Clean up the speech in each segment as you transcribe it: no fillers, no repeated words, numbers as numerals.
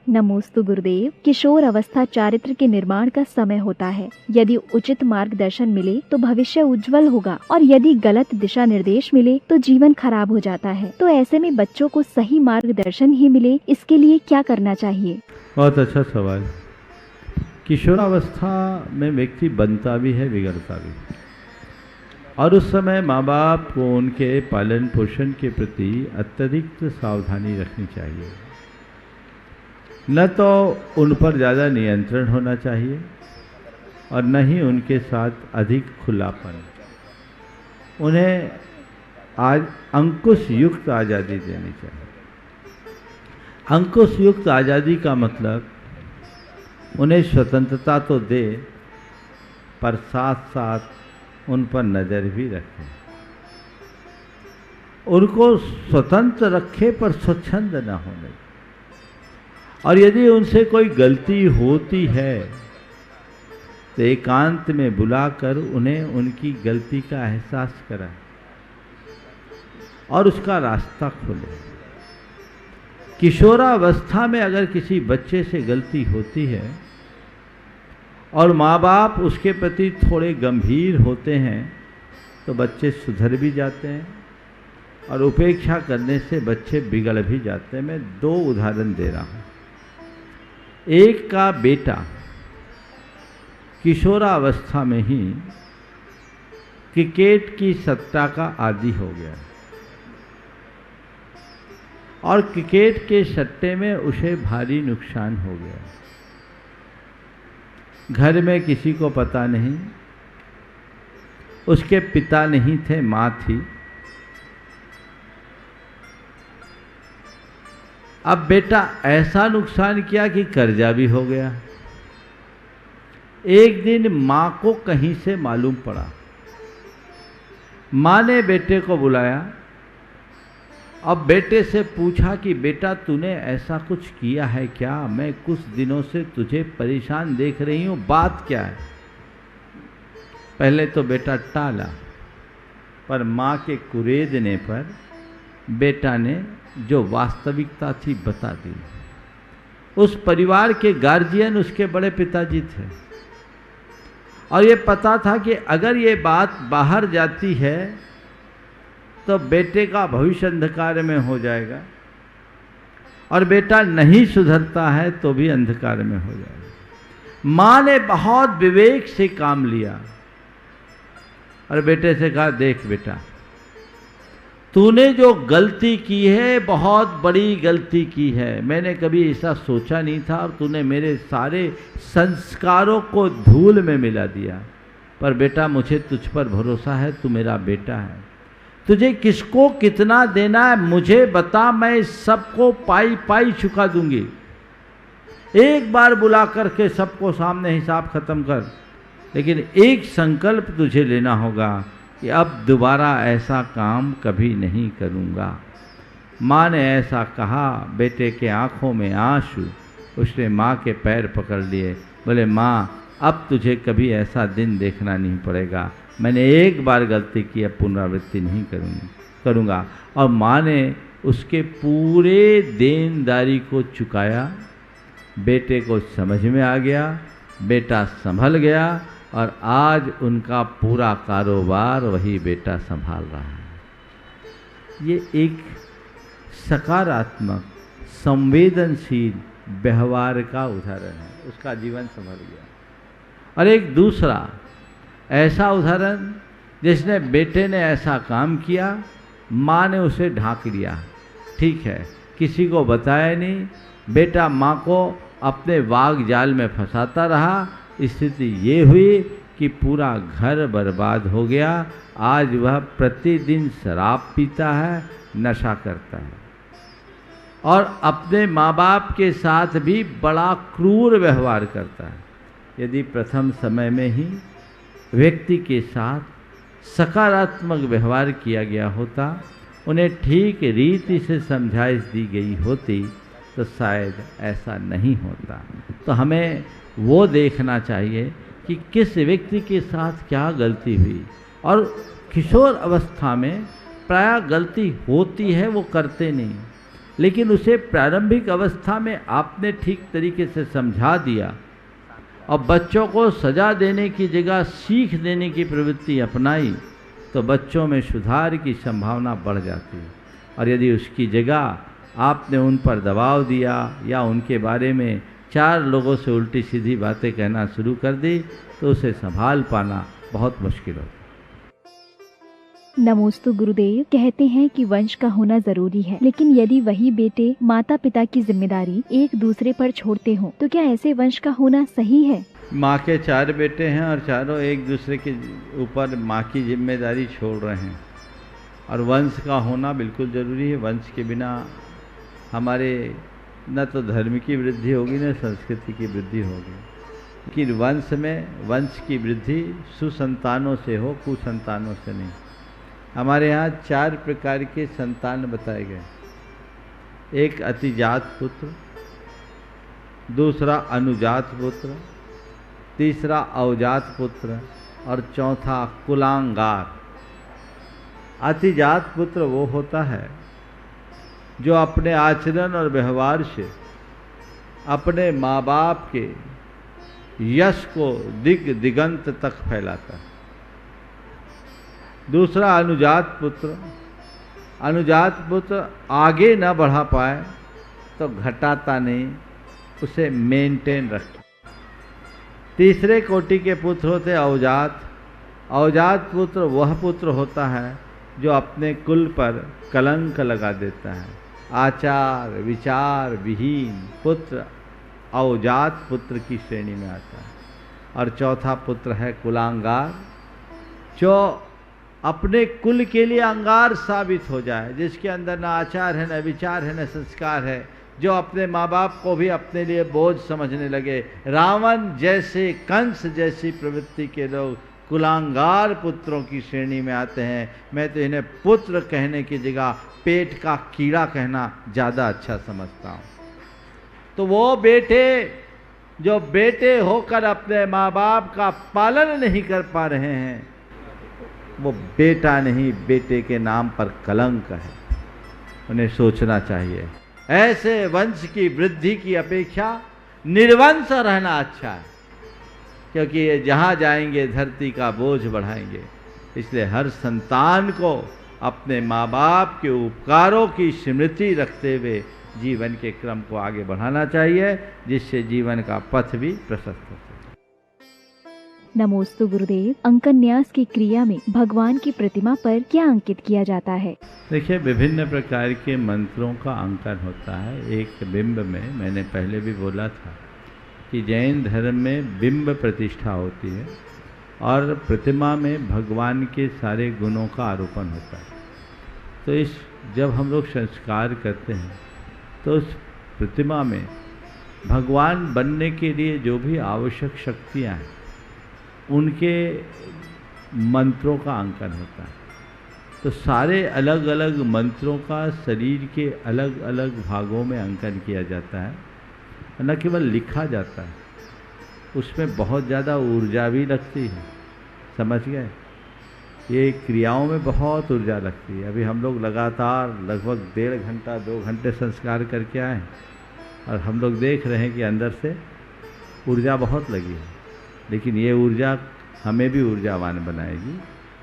नमोस्तु गुरुदेव। किशोर अवस्था चारित्र के निर्माण का समय होता है। यदि उचित मार्गदर्शन मिले तो भविष्य उज्जवल होगा और यदि गलत दिशा निर्देश मिले तो जीवन खराब हो जाता है। तो ऐसे में बच्चों को सही मार्गदर्शन ही मिले, इसके लिए क्या करना चाहिए? बहुत अच्छा सवाल। किशोरावस्था में व्यक्ति बनता भी है, बिगड़ता भी, और उस समय माँ बाप को उनके पालन पोषण के प्रति अत्यधिक सावधानी रखनी चाहिए। न तो उन पर ज़्यादा नियंत्रण होना चाहिए और न ही उनके साथ अधिक खुलापन। उन्हें आज अंकुश युक्त आज़ादी देनी चाहिए। अंकुश युक्त आज़ादी का मतलब उन्हें स्वतंत्रता तो दे, पर साथ साथ उन पर नज़र भी रखे। उनको स्वतंत्र रखे पर स्वच्छंद न होने। और यदि उनसे कोई गलती होती है तो एकांत में बुलाकर उन्हें उनकी गलती का एहसास कराए और उसका रास्ता खोले। किशोरावस्था में अगर किसी बच्चे से गलती होती है और माँ बाप उसके प्रति थोड़े गंभीर होते हैं तो बच्चे सुधर भी जाते हैं और उपेक्षा करने से बच्चे बिगड़ भी जाते हैं। मैं 2 उदाहरण दे रहा हूँ। एक का बेटा किशोरावस्था में ही क्रिकेट की सट्टा का आदी हो गया और क्रिकेट के सट्टे में उसे भारी नुकसान हो गया। घर में किसी को पता नहीं, उसके पिता नहीं थे, माँ थी। अब बेटा ऐसा नुकसान किया कि कर्जा भी हो गया। एक दिन माँ को कहीं से मालूम पड़ा। माँ ने बेटे को बुलाया। अब बेटे से पूछा कि बेटा तूने ऐसा कुछ किया है क्या? मैं कुछ दिनों से तुझे परेशान देख रही हूँ, बात क्या है? पहले तो बेटा टाला, पर माँ के कुरेदने पर बेटा ने जो वास्तविकता थी बता दी। उस परिवार के गार्जियन उसके बड़े पिताजी थे और ये पता था कि अगर ये बात बाहर जाती है तो बेटे का भविष्य अंधकार में हो जाएगा और बेटा नहीं सुधरता है तो भी अंधकार में हो जाएगा। माँ ने बहुत विवेक से काम लिया और बेटे से कहा, देख बेटा, तूने जो गलती की है बहुत बड़ी गलती की है। मैंने कभी ऐसा सोचा नहीं था और तूने मेरे सारे संस्कारों को धूल में मिला दिया। पर बेटा मुझे तुझ पर भरोसा है, तू मेरा बेटा है। तुझे किसको कितना देना है मुझे बता, मैं सबको पाई पाई चुका दूंगी। एक बार बुला करके सबको सामने हिसाब खत्म कर, लेकिन एक संकल्प तुझे लेना होगा कि अब दोबारा ऐसा काम कभी नहीं करूँगा। माँ ने ऐसा कहा, बेटे के आंखों में आंसू। उसने माँ के पैर पकड़ लिए, बोले माँ अब तुझे कभी ऐसा दिन देखना नहीं पड़ेगा। मैंने एक बार गलती की, अब पुनरावृत्ति नहीं करूँगा। और माँ ने उसके पूरे देनदारी को चुकाया। बेटे को समझ में आ गया, बेटा संभल गया और आज उनका पूरा कारोबार वही बेटा संभाल रहा है। ये एक सकारात्मक संवेदनशील व्यवहार का उदाहरण है, उसका जीवन संभल गया। और एक दूसरा ऐसा उदाहरण जिसने बेटे ने ऐसा काम किया, माँ ने उसे ढांक लिया। ठीक है, किसी को बताया नहीं, बेटा माँ को अपने वाग जाल में फंसाता रहा। स्थिति ये हुई कि पूरा घर बर्बाद हो गया। आज वह प्रतिदिन शराब पीता है, नशा करता है और अपने माँ बाप के साथ भी बड़ा क्रूर व्यवहार करता है। यदि प्रथम समय में ही व्यक्ति के साथ सकारात्मक व्यवहार किया गया होता, उन्हें ठीक रीति से समझाइश दी गई होती, तो शायद ऐसा नहीं होता। तो हमें वो देखना चाहिए कि किस व्यक्ति के साथ क्या गलती हुई। और किशोर अवस्था में प्रायः गलती होती है, वो करते नहीं। लेकिन उसे प्रारंभिक अवस्था में आपने ठीक तरीके से समझा दिया और बच्चों को सजा देने की जगह सीख देने की प्रवृत्ति अपनाई, तो बच्चों में सुधार की संभावना बढ़ जाती है। और यदि उसकी जगह आपने उन पर दबाव दिया या उनके बारे में 4 लोगों से उल्टी सीधी बातें कहना शुरू कर दी, तो उसे संभाल पाना बहुत मुश्किल होता है। नमोस्तु गुरुदेव कहते हैं कि वंश का होना जरूरी है, लेकिन यदि वही बेटे माता पिता की जिम्मेदारी एक दूसरे पर छोड़ते हों, तो क्या ऐसे वंश का होना सही है? माँ के 4 बेटे हैं और चारों एक दूसरे के ऊपर माँ की जिम्मेदारी छोड़ रहे हैं, और वंश का होना बिल्कुल जरूरी है। वंश के बिना हमारे न तो धर्म की वृद्धि होगी न संस्कृति की वृद्धि होगी। लेकिन वंश में वंश की वृद्धि सुसंतानों से हो, कुसंतानों से नहीं। हमारे यहाँ 4 प्रकार के संतान बताए गए। एक अतिजात पुत्र, दूसरा अनुजात पुत्र, तीसरा अवजात पुत्र और चौथा कुलांगार। अतिजात पुत्र वो होता है जो अपने आचरण और व्यवहार से अपने माँ बाप के यश को दिगंत तक फैलाता है। दूसरा अनुजात पुत्र। अनुजात पुत्र आगे न बढ़ा पाए तो घटाता नहीं, उसे मेंटेन रखता। तीसरे कोटि के पुत्र होते अवजात। अवजात पुत्र वह पुत्र होता है जो अपने कुल पर कलंक लगा देता है। आचार विचार विहीन पुत्र अवजात पुत्र की श्रेणी में आता है। और चौथा पुत्र है कुलांगार, जो अपने कुल के लिए अंगार साबित हो जाए, जिसके अंदर न आचार है, न विचार है, न संस्कार है, जो अपने माँ बाप को भी अपने लिए बोझ समझने लगे। रावण जैसे, कंस जैसी प्रवृत्ति के लोग कुलांगार पुत्रों की श्रेणी में आते हैं। मैं तो इन्हें पुत्र कहने की जगह पेट का कीड़ा कहना ज़्यादा अच्छा समझता हूँ। तो वो बेटे जो बेटे होकर अपने माँ बाप का पालन नहीं कर पा रहे हैं, वो बेटा नहीं, बेटे के नाम पर कलंक है। उन्हें सोचना चाहिए। ऐसे वंश की वृद्धि की अपेक्षा निर्वंश रहना अच्छा है, क्योंकि ये जहाँ जाएंगे धरती का बोझ बढ़ाएंगे। इसलिए हर संतान को अपने माँ बाप के उपकारों की स्मृति रखते हुए जीवन के क्रम को आगे बढ़ाना चाहिए, जिससे जीवन का पथ भी प्रशस्त हो सके। नमोस्तु गुरुदेव, अंकन न्यास की क्रिया में भगवान की प्रतिमा पर क्या अंकित किया जाता है? देखिए, विभिन्न प्रकार के मंत्रों का अंकन होता है। एक बिंब में, मैंने पहले भी बोला था कि जैन धर्म में बिंब प्रतिष्ठा होती है और प्रतिमा में भगवान के सारे गुणों का आरोपण होता है। तो जब हम लोग संस्कार करते हैं तो उस प्रतिमा में भगवान बनने के लिए जो भी आवश्यक शक्तियाँ हैं, उनके मंत्रों का अंकन होता है। तो सारे अलग अलग मंत्रों का शरीर के अलग अलग भागों में अंकन किया जाता है, न केवल लिखा जाता है, उसमें बहुत ज़्यादा ऊर्जा भी लगती है। समझ गए? ये क्रियाओं में बहुत ऊर्जा लगती है। अभी हम लोग लगातार लगभग 1.5 घंटा 2 घंटे संस्कार करके आए, और हम लोग देख रहे हैं कि अंदर से ऊर्जा बहुत लगी है। लेकिन ये ऊर्जा हमें भी ऊर्जावान बनाएगी।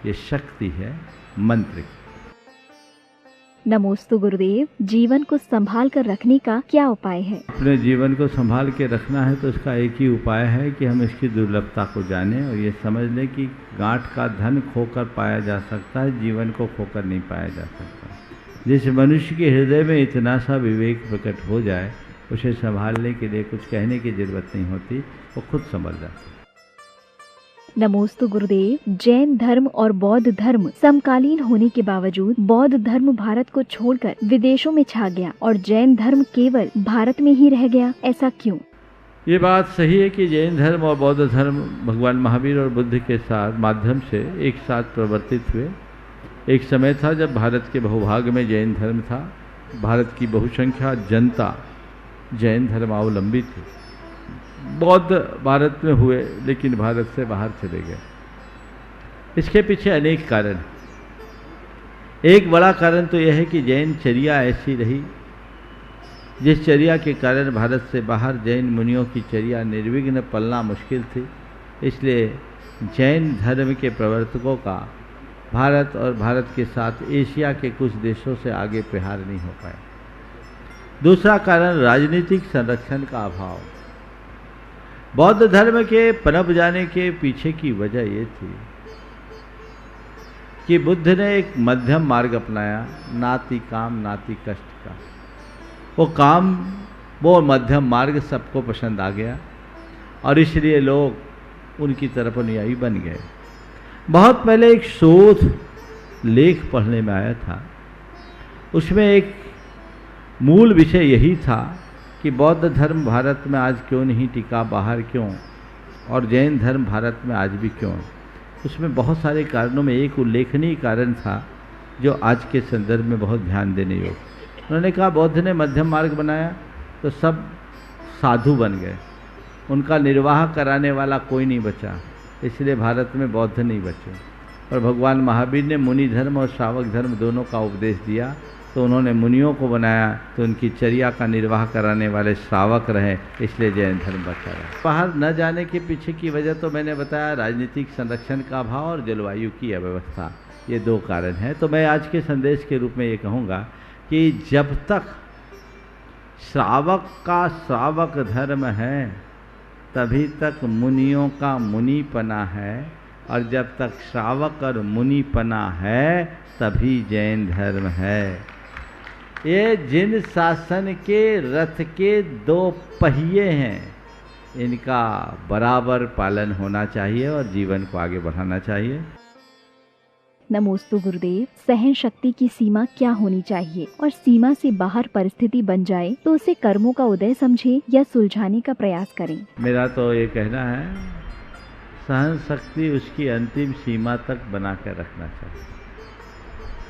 ये शक्ति है मंत्र की। नमोस्तु गुरुदेव, जीवन को संभाल कर रखने का क्या उपाय है? अपने जीवन को संभाल के रखना है तो इसका एक ही उपाय है कि हम इसकी दुर्लभता को जानें और ये समझ लें कि गांठ का धन खोकर पाया जा सकता है, जीवन को खोकर नहीं पाया जा सकता। जिस मनुष्य के हृदय में इतना सा विवेक प्रकट हो जाए, उसे संभालने के लिए कुछ कहने की जरूरत नहीं होती, वो खुद संभल जाता है। नमोस्तु गुरुदेव, जैन धर्म और बौद्ध धर्म समकालीन होने के बावजूद बौद्ध धर्म भारत को छोड़कर विदेशों में छा गया और जैन धर्म केवल भारत में ही रह गया, ऐसा क्यों? ये बात सही है कि जैन धर्म और बौद्ध धर्म भगवान महावीर और बुद्ध के साथ माध्यम से एक साथ प्रवर्तित हुए। एक समय था जब भारत के बहुभाग में जैन धर्म था। भारत की बहुसंख्या जनता जैन धर्मावलंबी थी। बौद्ध भारत में हुए, लेकिन भारत से बाहर चले गए। इसके पीछे अनेक कारण हैं। एक बड़ा कारण तो यह है कि जैन चर्या ऐसी रही जिस चर्या के कारण भारत से बाहर जैन मुनियों की चर्या निर्विघ्न पलना मुश्किल थी, इसलिए जैन धर्म के प्रवर्तकों का भारत और भारत के साथ एशिया के कुछ देशों से आगे प्रहार नहीं हो पाया। दूसरा कारण राजनीतिक संरक्षण का अभाव। बौद्ध धर्म के पनप जाने के पीछे की वजह ये थी कि बुद्ध ने एक मध्यम मार्ग अपनाया, नाति काम नाति कष्ट का। वो मध्यम मार्ग सबको पसंद आ गया और इसलिए लोग उनकी तरफ अनुयायी बन गए। बहुत पहले एक शोध लेख पढ़ने में आया था, उसमें एक मूल विषय यही था कि बौद्ध धर्म भारत में आज क्यों नहीं टिका, बाहर क्यों, और जैन धर्म भारत में आज भी क्यों। उसमें बहुत सारे कारणों में एक उल्लेखनीय कारण था जो आज के संदर्भ में बहुत ध्यान देने योग्य। उन्होंने कहा बौद्ध ने मध्यम मार्ग बनाया तो सब साधु बन गए, उनका निर्वाह कराने वाला कोई नहीं बचा, इसलिए भारत में बौद्ध नहीं बचे। और भगवान महावीर ने मुनि धर्म और श्रावक धर्म दोनों का उपदेश दिया, तो उन्होंने मुनियों को बनाया तो उनकी चर्या का निर्वाह कराने वाले श्रावक रहे, इसलिए जैन धर्म बचा रहा। बाहर न जाने के पीछे की वजह तो मैंने बताया, राजनीतिक संरक्षण का अभाव और जलवायु की अव्यवस्था, ये दो कारण हैं। तो मैं आज के संदेश के रूप में ये कहूँगा कि जब तक श्रावक का श्रावक धर्म है तभी तक मुनियों का मुनिपना है, और जब तक श्रावक और मुनिपना है तभी जैन धर्म है। ये जिन शासन के रथ के दो पहिए हैं, इनका बराबर पालन होना चाहिए और जीवन को आगे बढ़ाना चाहिए। नमोस्तु गुरुदेव। सहन शक्ति की सीमा क्या होनी चाहिए, और सीमा से बाहर परिस्थिति बन जाए तो उसे कर्मों का उदय समझे या सुलझाने का प्रयास करें? मेरा तो ये कहना है, सहन शक्ति उसकी अंतिम सीमा तक बना कर रखना चाहिए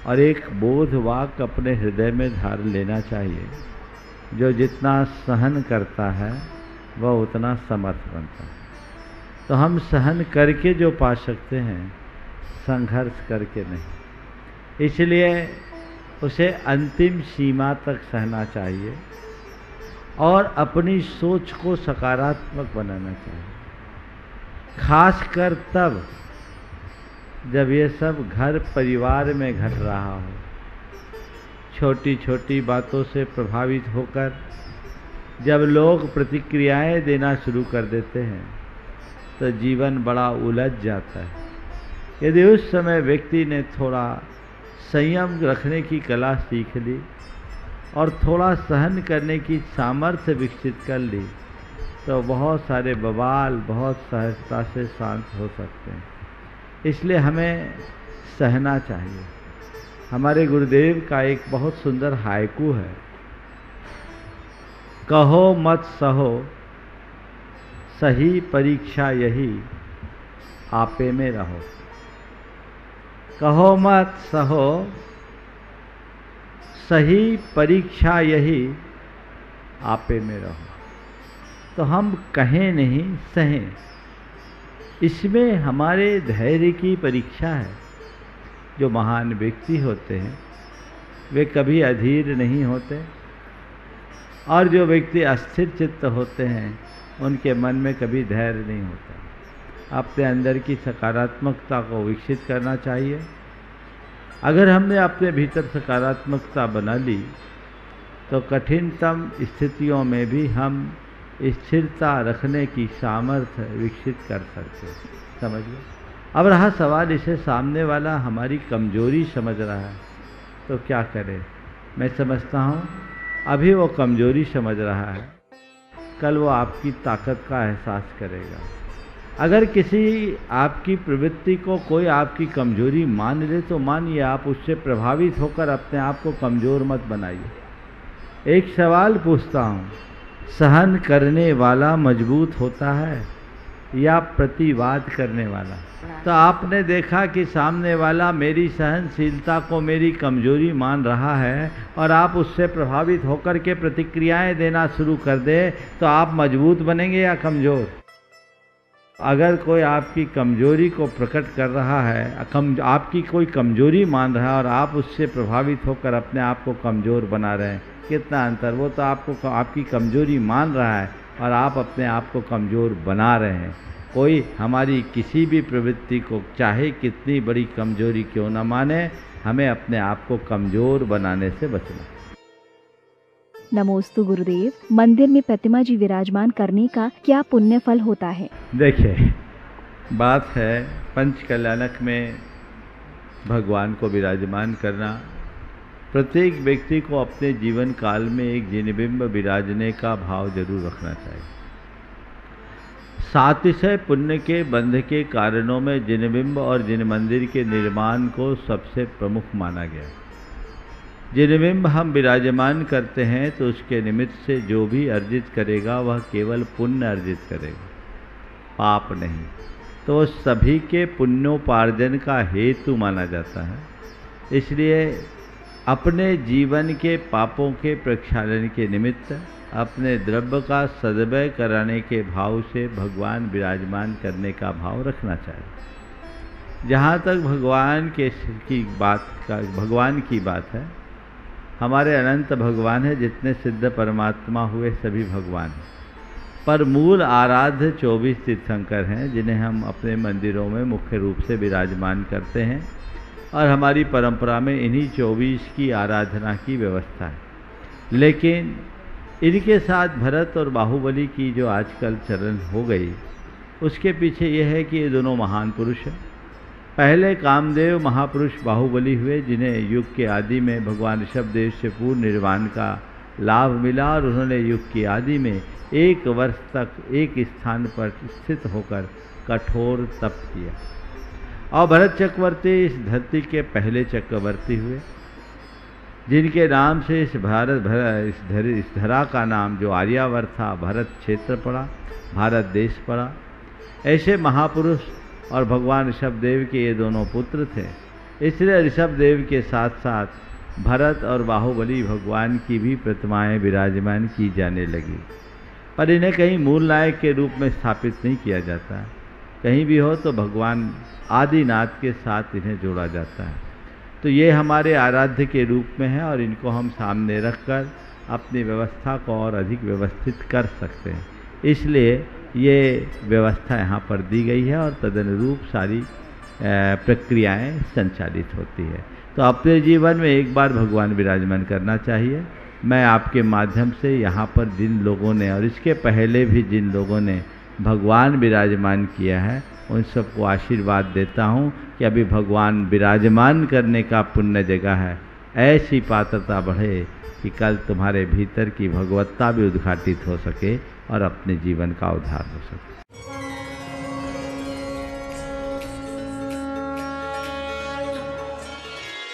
और एक बोध वाक अपने हृदय में धार लेना चाहिए। जो जितना सहन करता है वह उतना समर्थ बनता है। तो हम सहन करके जो पा सकते हैं, संघर्ष करके नहीं। इसलिए उसे अंतिम सीमा तक सहना चाहिए और अपनी सोच को सकारात्मक बनाना चाहिए, खासकर तब जब ये सब घर परिवार में घट रहा हो। छोटी छोटी बातों से प्रभावित होकर जब लोग प्रतिक्रियाएं देना शुरू कर देते हैं तो जीवन बड़ा उलझ जाता है। यदि उस समय व्यक्ति ने थोड़ा संयम रखने की कला सीख ली और थोड़ा सहन करने की सामर्थ्य विकसित कर ली तो बहुत सारे बवाल बहुत सहजता से शांत हो सकते हैं। इसलिए हमें सहना चाहिए। हमारे गुरुदेव का एक बहुत सुंदर हायकू है, कहो मत सहो सही परीक्षा यही आपे में रहो। कहो मत सहो सही परीक्षा यही आपे में रहो। तो हम कहें नहीं, सहें। इसमें हमारे धैर्य की परीक्षा है। जो महान व्यक्ति होते हैं वे कभी अधीर नहीं होते, और जो व्यक्ति अस्थिर चित्त होते हैं उनके मन में कभी धैर्य नहीं होता। अपने अंदर की सकारात्मकता को विकसित करना चाहिए। अगर हमने अपने भीतर सकारात्मकता बना ली तो कठिनतम स्थितियों में भी हम स्थिरता रखने की सामर्थ्य विकसित कर सकते हैं। समझ लो। अब रहा सवाल, इसे सामने वाला हमारी कमजोरी समझ रहा है तो क्या करें? मैं समझता हूँ अभी वो कमजोरी समझ रहा है, कल वो आपकी ताकत का एहसास करेगा। अगर किसी आपकी प्रवृत्ति को कोई आपकी कमजोरी मान ले तो मानिए, आप उससे प्रभावित होकर अपने आप को कमज़ोर मत बनाइए। एक सवाल पूछता हूँ, सहन करने वाला मजबूत होता है या प्रतिवाद करने वाला? तो आपने देखा कि सामने वाला मेरी सहनशीलता को मेरी कमजोरी मान रहा है और आप उससे प्रभावित होकर के प्रतिक्रियाएं देना शुरू कर दे तो आप मजबूत बनेंगे या कमज़ोर? अगर कोई आपकी कमजोरी को प्रकट कर रहा है, आपकी कोई कमजोरी मान रहा है और आप उससे प्रभावित होकर अपने आप को कमज़ोर बना रहे हैं कितना अंतर, वो तो आपको आपकी कमजोरी मान रहा है और आप अपने आप को कमज़ोर बना रहे हैं। कोई हमारी किसी भी प्रवृत्ति को चाहे कितनी बड़ी कमजोरी क्यों न माने, हमें अपने आप को कमज़ोर बनाने से बचना। नमोस्तु गुरुदेव, मंदिर में प्रतिमा जी विराजमान करने का क्या पुण्य फल होता है? देखिए, बात है पंच कल्याणक में भगवान को विराजमान करना। प्रत्येक व्यक्ति को अपने जीवन काल में एक जिनबिंब विराजने का भाव जरूर रखना चाहिए। सातिशय पुण्य के बंध के कारणों में जिनबिंब और जिन मंदिर के निर्माण को सबसे प्रमुख माना गया। जिनबिंब हम विराजमान करते हैं तो उसके निमित्त से जो भी अर्जित करेगा वह केवल पुण्य अर्जित करेगा, पाप नहीं। तो सभी के पुण्योपार्जन का हेतु माना जाता है। इसलिए अपने जीवन के पापों के प्रक्षालन के निमित्त अपने द्रव्य का सदव्यय कराने के भाव से भगवान विराजमान करने का भाव रखना चाहिए। जहाँ तक भगवान की बात है, हमारे अनंत भगवान है, जितने सिद्ध परमात्मा हुए सभी भगवान हैं, पर मूल आराध्य 24 तीर्थंकर हैं जिन्हें हम अपने मंदिरों में मुख्य रूप से विराजमान करते हैं और हमारी परंपरा में इन्हीं 24 की आराधना की व्यवस्था है। लेकिन इनके साथ भरत और बाहुबली की जो आजकल चलन हो गई, उसके पीछे यह है कि ये दोनों महान पुरुष हैं। पहले कामदेव महापुरुष बाहुबली हुए, जिन्हें युग के आदि में भगवान ऋषभदेव से पूर्ण निर्वाण का लाभ मिला और उन्होंने युग की आदि में 1 वर्ष तक एक स्थान पर स्थित होकर कठोर तप किया। और भरत चक्रवर्ती इस धरती के पहले चक्रवर्ती हुए, जिनके नाम से इस धरा का नाम जो आर्यावर्त था, भरत क्षेत्र पड़ा, भारत देश पड़ा। ऐसे महापुरुष और भगवान ऋषभदेव के ये दोनों पुत्र थे। इसलिए ऋषभदेव के साथ साथ भरत और बाहुबली भगवान की भी प्रतिमाएं विराजमान की जाने लगी, पर इन्हें कहीं मूल नायक के रूप में स्थापित नहीं किया जाता। कहीं भी हो तो भगवान आदिनाथ के साथ इन्हें जोड़ा जाता है। तो ये हमारे आराध्य के रूप में है और इनको हम सामने रखकर अपनी व्यवस्था को और अधिक व्यवस्थित कर सकते हैं। इसलिए ये व्यवस्था यहाँ पर दी गई है और तदनुरूप सारी प्रक्रियाएं संचालित होती है। तो अपने जीवन में एक बार भगवान विराजमान करना चाहिए। मैं आपके माध्यम से यहाँ पर जिन लोगों ने और इसके पहले भी जिन लोगों ने भगवान विराजमान किया है, उन सबको आशीर्वाद देता हूँ कि अभी भगवान विराजमान करने का पुण्य जगह है। ऐसी पात्रता बढ़े कि कल तुम्हारे भीतर की भगवत्ता भी उद्घाटित हो सके और अपने जीवन का उद्धार हो सके।